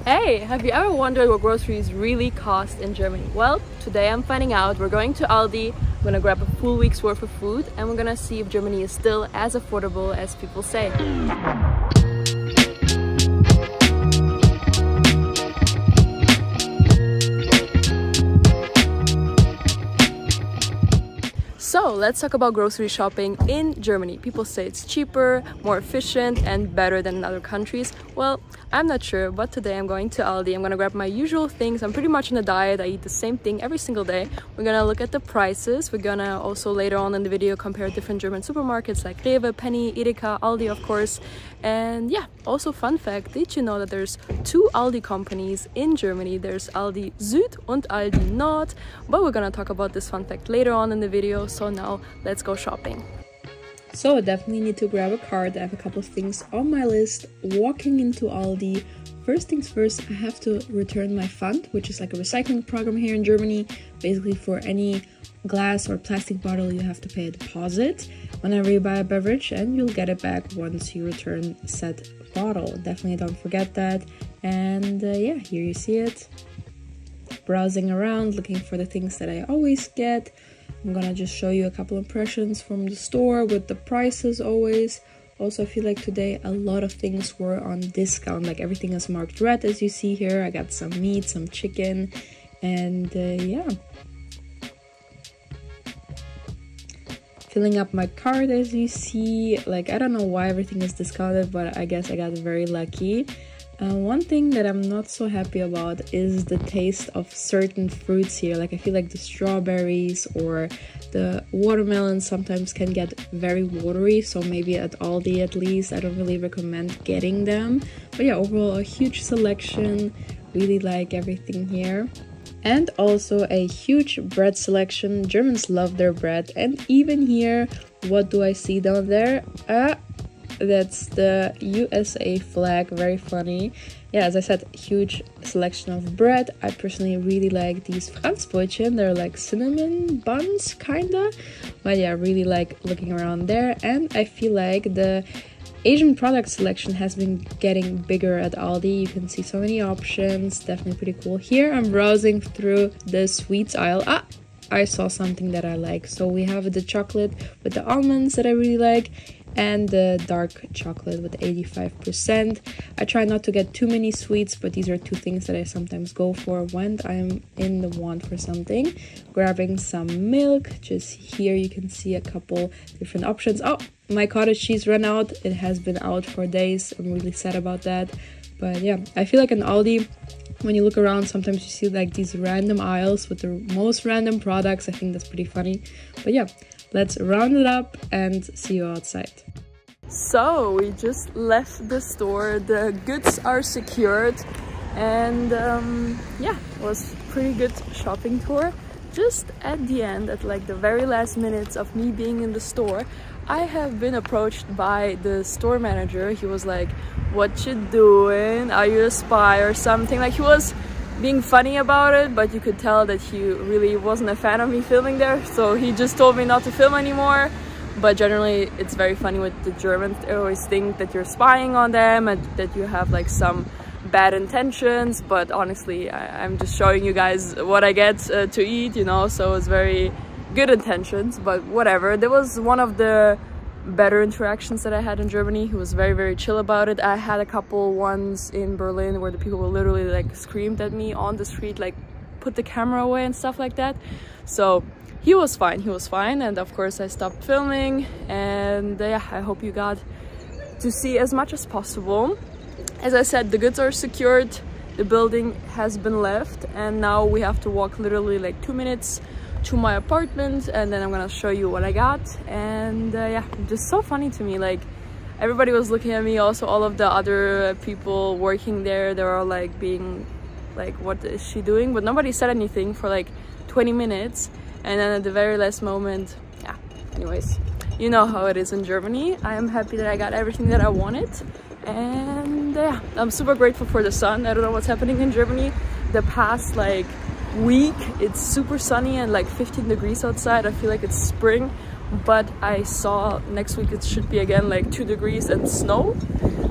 Hey, have you ever wondered what groceries really cost in Germany? Well, today I'm finding out. We're going to Aldi, I'm gonna grab a full week's worth of food, and we're gonna see if Germany is still as affordable as people say. So let's talk about grocery shopping in Germany. People say it's cheaper, more efficient, and better than in other countries. Well, I'm not sure, but today I'm going to Aldi. I'm gonna grab my usual things. I'm pretty much on a diet. I eat the same thing every single day. We're gonna look at the prices. We're gonna also later on in the video compare different German supermarkets like Rewe, Penny, Edeka, Aldi of course. And yeah, also fun fact, did you know that there's two Aldi companies in Germany? There's Aldi Süd and Aldi Nord, but we're gonna talk about this fun fact later on in the video. So now let's go shopping. So I definitely need to grab a card. I have a couple of things on my list. Walking into Aldi, first things first, I have to return my Pfand, which is like a recycling program here in Germany. Basically for any glass or plastic bottle you have to pay a deposit whenever you buy a beverage, and you'll get it back once you return said bottle. Definitely don't forget that. And yeah, here you see it. Browsing around, looking for the things that I always get. I'm gonna just show you a couple impressions from the store with the prices always. Also, I feel like today a lot of things were on discount, like everything is marked red as you see here. I got some meat, some chicken, and yeah. Filling up my cart as you see. Like, I don't know why everything is discounted, but I guess I got very lucky. One thing that I'm not so happy about is the taste of certain fruits here. Like, I feel like the strawberries or the watermelon sometimes can get very watery, so maybe at Aldi at least I don't really recommend getting them. But yeah, overall a huge selection, really like everything here. And also a huge bread selection. Germans love their bread. And even here, what do I see down there? That's the USA flag. Very funny. Yeah, as I said, huge selection of bread. I personally really like these Franzbrötchen. They're like cinnamon buns kinda, but yeah, I really like looking around there. And I feel like the Asian product selection has been getting bigger at Aldi. You can see so many options. Definitely pretty cool. Here I'm browsing through the sweets aisle. I saw something that I like. So we have the chocolate with the almonds that I really like, and the dark chocolate with 85%. I try not to get too many sweets, but these are two things that I sometimes go for when I'm in the want for something. Grabbing some milk. Just here you can see a couple different options. Oh, my cottage cheese ran out. It has been out for days. I'm really sad about that. But yeah, I feel like in Aldi, when you look around, sometimes you see like these random aisles with the most random products. I think that's pretty funny. But yeah, let's round it up and see you outside. So we just left the store. The goods are secured, and yeah, it was a pretty good shopping tour. Just at the end, at like the very last minutes of me being in the store, I have been approached by the store manager. He was like, "What you doing? Are you a spy or something?" Like, he was being funny about it, but you could tell that he really wasn't a fan of me filming there, so he just told me not to film anymore. But generally it's very funny with the Germans. They always think that you're spying on them and that you have like some bad intentions, but honestly I'm just showing you guys what I get to eat, you know, so it's very good intentions. But whatever, there was one of the better interactions that I had in Germany. He was very chill about it. I had a couple ones in Berlin where the people were literally like screamed at me on the street, like put the camera away and stuff like that. So he was fine, and of course I stopped filming. And yeah, I hope you got to see as much as possible. As I said, the goods are secured, the building has been left, and now we have to walk literally like 2 minutes to my apartment, and then I'm gonna show you what I got. And yeah, just so funny to me, like everybody was looking at me. Also all of the other people working there, they were all like being like, what is she doing? But nobody said anything for like 20 minutes, and then at the very last moment, yeah, anyways, you know how it is in Germany. I am happy that I got everything that I wanted, and yeah, I'm super grateful for the sun. I don't know what's happening in Germany. The past like week it's super sunny and like 15 degrees outside. I feel like it's spring, but I saw next week it should be again like 2 degrees and snow.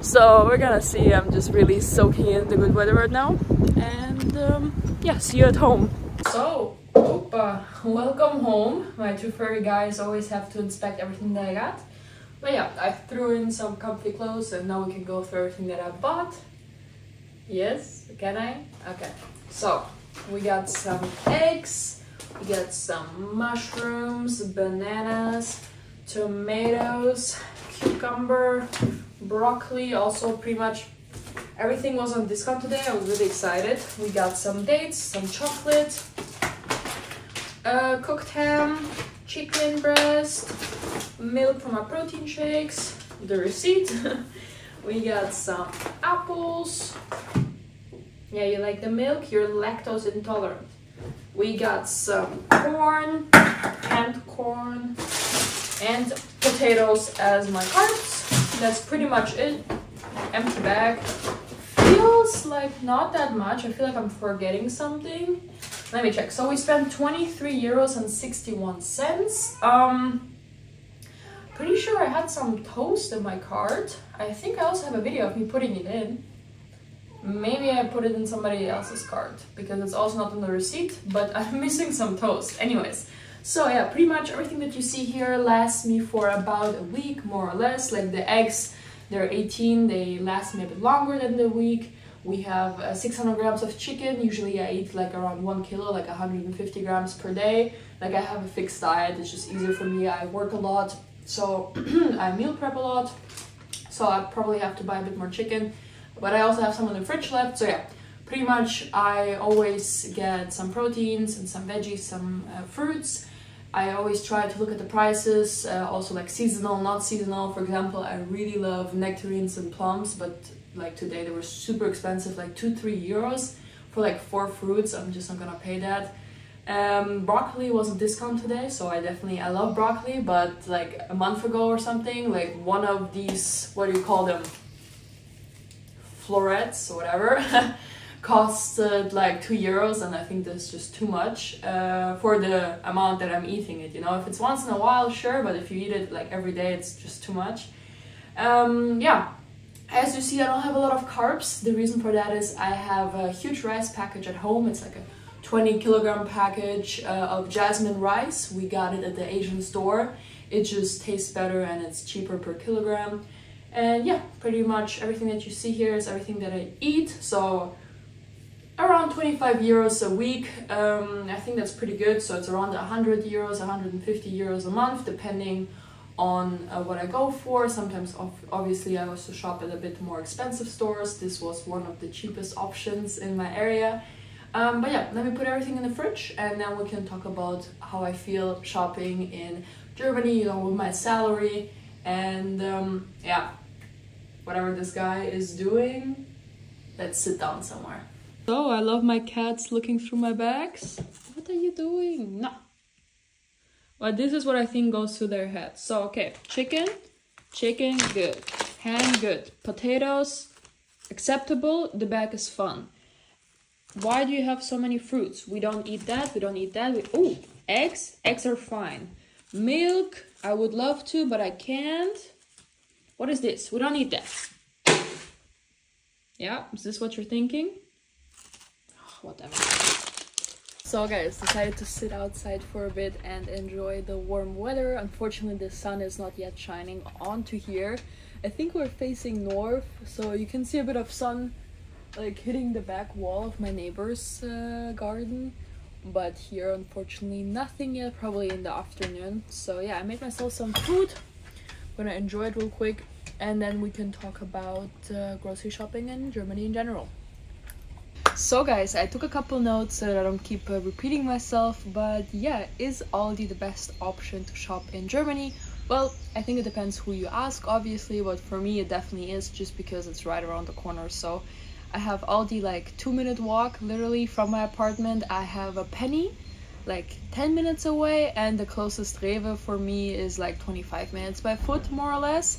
So we're gonna see. I'm just really soaking in the good weather right now. And yeah, see you at home. So, welcome home. My two furry guys always have to inspect everything that I got. But yeah, I threw in some comfy clothes and now we can go through everything that I bought. Yes, can I? Okay. So, we got some eggs, we got some mushrooms, bananas, tomatoes, cucumber, broccoli, also pretty much everything was on discount today. I was really excited. We got some dates, some chocolate, cooked ham, chicken breast, milk for my protein shakes, the receipt. We got some apples. Yeah, you like the milk? You're lactose intolerant. We got some corn, canned corn, and potatoes as my carbs. That's pretty much it. Empty bag. Feels like not that much. I feel like I'm forgetting something. Let me check. So we spent 23 euros and 61 cents. Pretty sure I had some toast in my cart. I think I also have a video of me putting it in. Maybe I put it in somebody else's cart because it's also not on the receipt, but I'm missing some toast. Anyways, so yeah, pretty much everything that you see here lasts me for about a week, more or less. Like the eggs, they're 18, they last me a bit longer than the week. We have 600 grams of chicken. Usually I eat like around 1 kilo, like 150 grams per day. Like I have a fixed diet, it's just easier for me. I work a lot, so I meal prep a lot. So I probably have to buy a bit more chicken. But I also have some in the fridge left. So yeah, pretty much I always get some proteins and some veggies, some fruits. I always try to look at the prices, also like seasonal, not seasonal. For example, I really love nectarines and plums, but like today they were super expensive, like 2-3 euros for like 4 fruits. I'm just not gonna pay that. Broccoli was a discount today, so I love broccoli, but like a month ago or something, like one of these, what do you call them, florets or whatever, costed like 2 euros, and I think that's just too much for the amount that I'm eating it, you know. If it's once in a while, sure, but if you eat it like every day, it's just too much. Yeah, as you see, I don't have a lot of carbs. The reason for that is I have a huge rice package at home. It's like a 20 kilogram package of jasmine rice. We got it at the Asian store. It just tastes better and it's cheaper per kilogram. And yeah, pretty much everything that you see here is everything that I eat. So around 25 euros a week. I think that's pretty good. So it's around 100 euros, 150 euros a month, depending on what I go for. Sometimes obviously I also shop at a bit more expensive stores. This was one of the cheapest options in my area. But yeah, let me put everything in the fridge and then we can talk about how I feel shopping in Germany, you know, with my salary and yeah, whatever this guy is doing. Let's sit down somewhere. So I love my cats looking through my bags. What are you doing? No. But this is what I think goes through their heads. So, okay, chicken, good. Ham, good. Potatoes, acceptable. The bag is fun. Why do you have so many fruits? We don't eat that, we don't eat that. Oh, eggs are fine. Milk, I would love to, but I can't. What is this? We don't need that. Yeah, is this what you're thinking? Whatever. So guys, decided to sit outside for a bit and enjoy the warm weather. Unfortunately, the sun is not yet shining onto here. I think we're facing north, so you can see a bit of sun like hitting the back wall of my neighbor's garden. But here, unfortunately, nothing yet, probably in the afternoon. So yeah, I made myself some food. I'm gonna enjoy it real quick and then we can talk about grocery shopping in Germany in general. So guys, I took a couple notes so that I don't keep repeating myself, but yeah, is Aldi the best option to shop in Germany? Well, I think it depends who you ask, obviously, but for me it definitely is, just because it's right around the corner. So I have Aldi like 2-minute walk literally from my apartment. I have a Penny like 10 minutes away, and the closest Rewe for me is like 25 minutes by foot, more or less.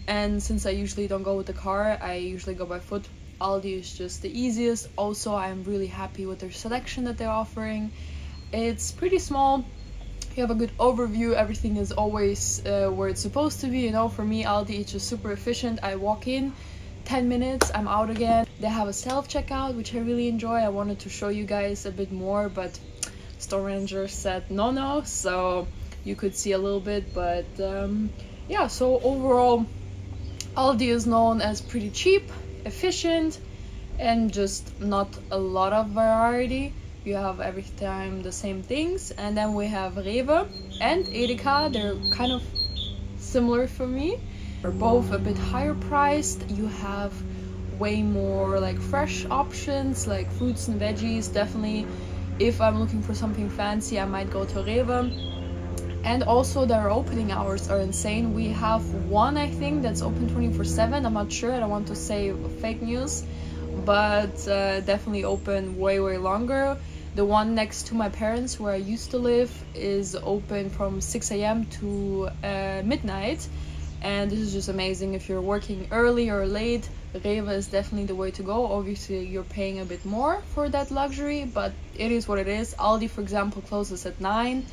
And since I usually don't go with the car, I usually go by foot. Aldi is just the easiest. Also, I'm really happy with their selection that they're offering. It's pretty small, You have a good overview, everything is always where it's supposed to be, you know. For me, Aldi is just super efficient. I walk in, 10 minutes, I'm out again. They have a self-checkout, which I really enjoy. I wanted to show you guys a bit more, but store manager said no, so you could see a little bit. But yeah, so overall, Aldi is known as pretty cheap, efficient, and just not a lot of variety. You have every time the same things. And then we have Rewe and Edeka. They're kind of similar for me. They're both a bit higher priced. You have way more like fresh options, like fruits and veggies. Definitely, if I'm looking for something fancy, I might go to Rewe. And also their opening hours are insane. We have one, I think, that's open 24/7. I'm not sure, I don't want to say fake news, but definitely open way longer. The one next to my parents, where I used to live, is open from 6 a.m. to midnight, and this is just amazing. If you're working early or late, Rewe is definitely the way to go. Obviously you're paying a bit more for that luxury, but it is what it is. Aldi, for example, closes at 9.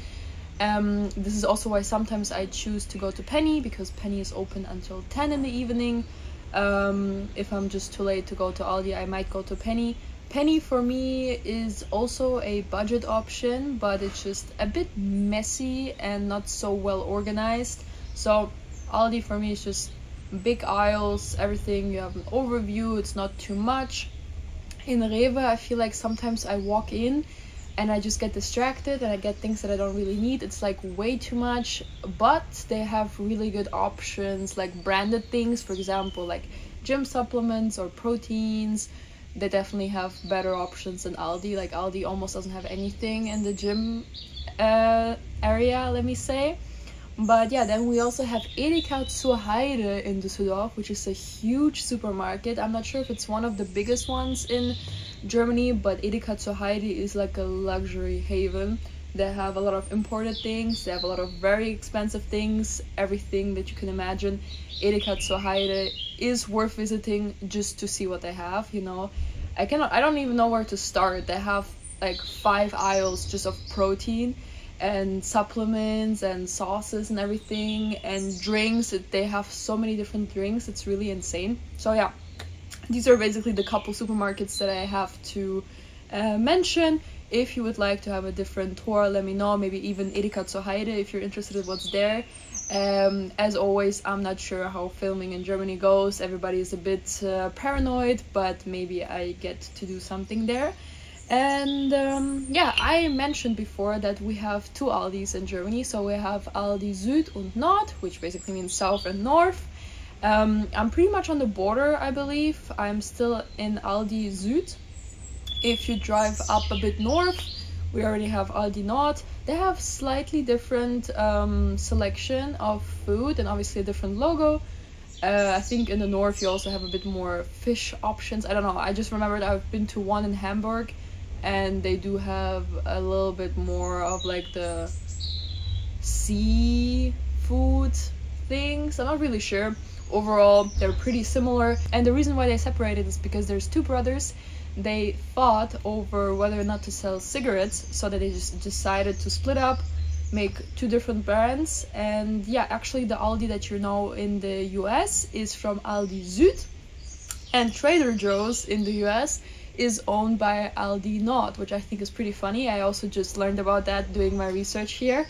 This is also why sometimes I choose to go to Penny, because Penny is open until 10 in the evening. If I'm just too late to go to Aldi, I might go to Penny. Penny for me is also a budget option, but it's just a bit messy and not so well organized. So Aldi for me is just big aisles, everything, you have an overview, it's not too much. In Rewe, I feel like sometimes I walk in and I just get distracted and I get things that I don't really need. It's like way too much, but they have really good options, like branded things, for example, like gym supplements or proteins. They definitely have better options than Aldi. Like Aldi almost doesn't have anything in the gym area, let me say. But yeah, then we also have Edeka zur Heide in Düsseldorf, which is a huge supermarket. I'm not sure if it's one of the biggest ones in Germany, but Edeka zur Heide is like a luxury haven. They have a lot of imported things, they have a lot of very expensive things, everything that you can imagine. Edeka zur Heide is worth visiting just to see what they have, you know. I don't even know where to start. They have like 5 aisles just of protein and supplements and sauces and everything, and drinks. They have so many different drinks, it's really insane. So yeah, these are basically the couple supermarkets that I have to mention. If you would like to have a different tour, let me know. Maybe even Edeka zur Heide if you're interested in what's there. As always, I'm not sure how filming in Germany goes. Everybody is a bit paranoid, but maybe I get to do something there. And yeah, I mentioned before that we have 2 Aldis in Germany. So we have Aldi Süd und Nord, which basically means south and north. I'm pretty much on the border, I believe. I'm still in Aldi Süd. If you drive up a bit north, we already have Aldi Nord. They have slightly different selection of food and obviously a different logo. I think in the north you also have a bit more fish options. I don't know, I just remembered I've been to one in Hamburg and they do have a little bit more of like the seafood things. I'm not really sure. Overall, they're pretty similar, and the reason why they separated is because there's 2 brothers. They fought over whether or not to sell cigarettes, so that they just decided to split up, make 2 different brands. And yeah, actually the Aldi that you know in the US is from Aldi Süd, and Trader Joe's in the US is owned by Aldi Nord, which I think is pretty funny. I also just learned about that doing my research here.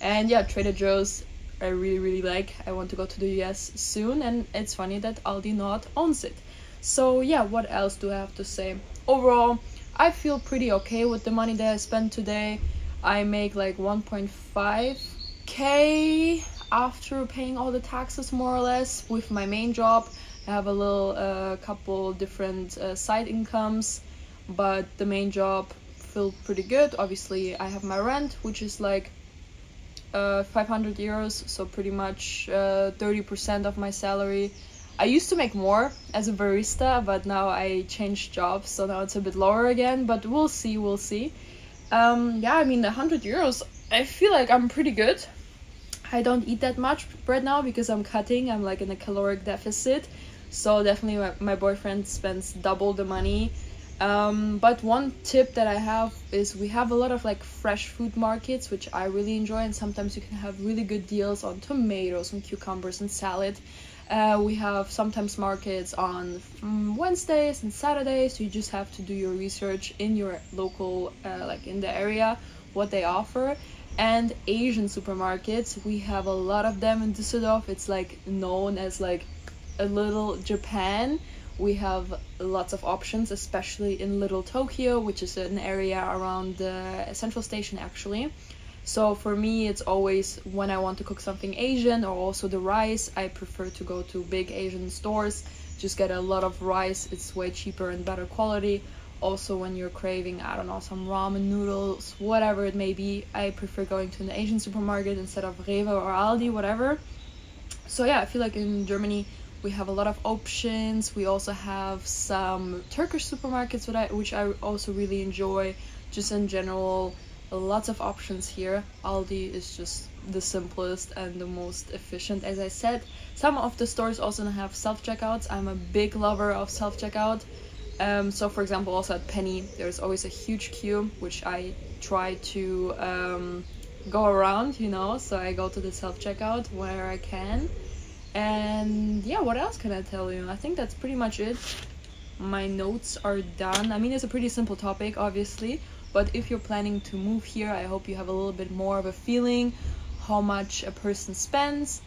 And yeah, Trader Joe's I really like. I want to go to the US soon, and it's funny that Aldi Nord owns it. So yeah, what else do I have to say? Overall, I feel pretty okay with the money that I spent today. I make like 1.5k after paying all the taxes, more or less, with my main job. I have a little couple different side incomes, but the main job felt pretty good. Obviously I have my rent, which is like 500 euros, so pretty much 30% of my salary. I used to make more as a barista, but now I changed jobs, so now it's a bit lower again, but we'll see. Yeah, I mean, 100 euros, I feel like I'm pretty good. I don't eat that much bread now because I'm cutting. I'm like in a caloric deficit, so definitely my boyfriend spends double the money. But one tip that I have is we have a lot of like fresh food markets, which I really enjoy, and sometimes you can have really good deals on tomatoes and cucumbers and salad. We have sometimes markets on Wednesdays and Saturdays, so you just have to do your research in your local, like in the area, what they offer. And Asian supermarkets, we have a lot of them in Düsseldorf. It's like known as like a little Japan. We have lots of options, especially in Little Tokyo, which is an area around the central station actually. So for me, it's always when I want to cook something Asian or also the rice, I prefer to go to big Asian stores, just get a lot of rice. It's way cheaper and better quality. Also when you're craving, I don't know, some ramen noodles, whatever it may be, I prefer going to an Asian supermarket instead of Rewe or Aldi, whatever. So yeah, I feel like in Germany we have a lot of options. We also have some Turkish supermarkets which I also really enjoy. Just in general, lots of options here. Aldi is just the simplest and the most efficient, as I said. Some of the stores also have self-checkouts. I'm a big lover of self-checkout. So for example, also at Penny, there's always a huge queue, which I try to go around, you know, so I go to the self-checkout where I can. And yeah, what else can I tell you? I think that's pretty much it. My notes are done. I mean, it's a pretty simple topic, obviously, but if you're planning to move here, I hope you have a little bit more of a feeling how much a person spends.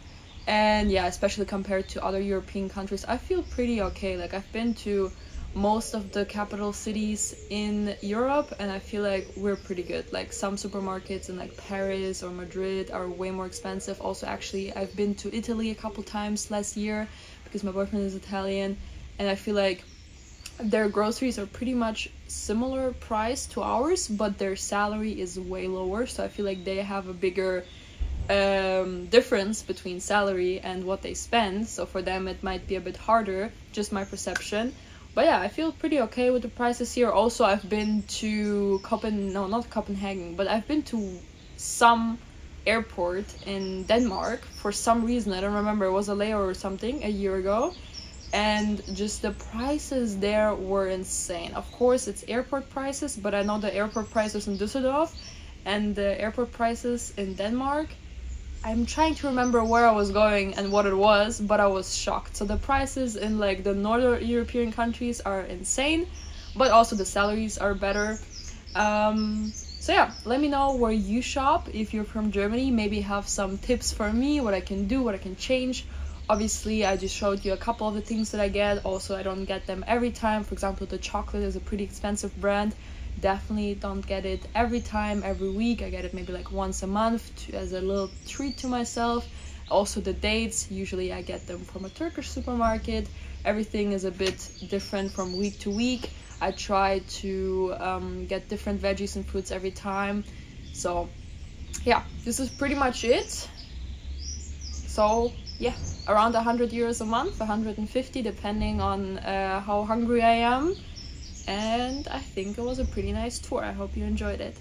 And yeah, especially compared to other European countries, I feel pretty okay. Like, I've been to most of the capital cities in Europe, and I feel like we're pretty good. Like, some supermarkets in like Paris or Madrid are way more expensive. Also, actually, I've been to Italy a couple times last year because my boyfriend is Italian, and I feel like their groceries are pretty much similar price to ours, but their salary is way lower. So I feel like they have a bigger difference between salary and what they spend. So for them it might be a bit harder, just my perception. But yeah, I feel pretty okay with the prices here. Also, I've been to not Copenhagen, but I've been to some airport in Denmark for some reason. I don't remember, it was a layover or something a year ago. And just the prices there were insane. Of course, it's airport prices, but I know the airport prices in Düsseldorf and the airport prices in Denmark. I'm trying to remember where I was going and what it was, but I was shocked. So the prices in like the northern European countries are insane, but also the salaries are better. So yeah, let me know where you shop if you're from Germany. Maybe have some tips for me, what I can do, what I can change. Obviously, I just showed you a couple of the things that I get. Also, I don't get them every time. For example, the chocolate is a pretty expensive brand. Definitely don't get it every time, every week. I get it maybe like once a month as a little treat to myself. Also, the dates, usually I get them from a Turkish supermarket. Everything is a bit different from week to week. I try to get different veggies and fruits every time. So yeah, this is pretty much it. So yeah, around 100 euros a month, 150 depending on how hungry I am. And I think it was a pretty nice tour. I hope you enjoyed it.